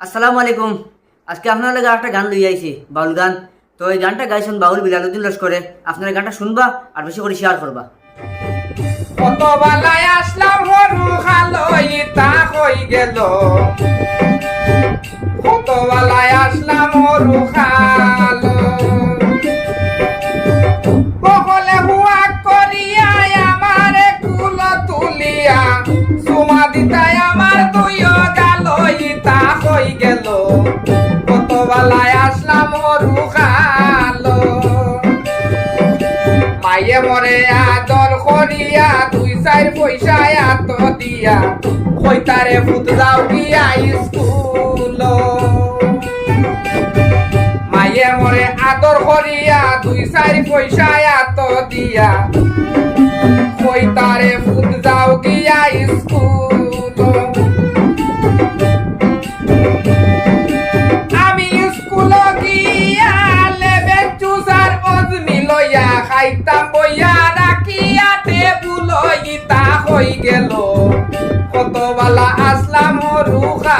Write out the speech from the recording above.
আসসালামু আলাইকুম। আজকে আপনার লাগে একটা গান লই আইছি, বাউল গান। তো এই গানটা গাইছেন বাউল বিলালুদ্দিন লস্করে। আপনার গানটা শুনবা আর বেশি করে শেয়ার করবা। কত বালায় আসলাম হরু খালো ইতা হই গেল, কত বালায় আসলাম হরু খালো, বহলে হুয়া করিয়া আমারে কুল তুলিয়া সুমা দিতাই আমার তুইও গাল ইতা হই গেল, কত বালায় আসলাম হরু খালো। মায়ে মরে আদর করিয়া দুই চার পয়সা এত দিয়া কইতারে ফুট যাও গিয়া স্কুল। মায়ে মরে আদর করিয়া দুই চার পয়সা এত দিয়া কইতারে ফুট যাও গিয়া স্কুল। আমি স্কুল গিয়া লেবেন চুসার অজমি লইয়া খাইতাম বইয়া রাখিয়া টেবুল ইতা হই গেল, কত বালা আসলাম রুখা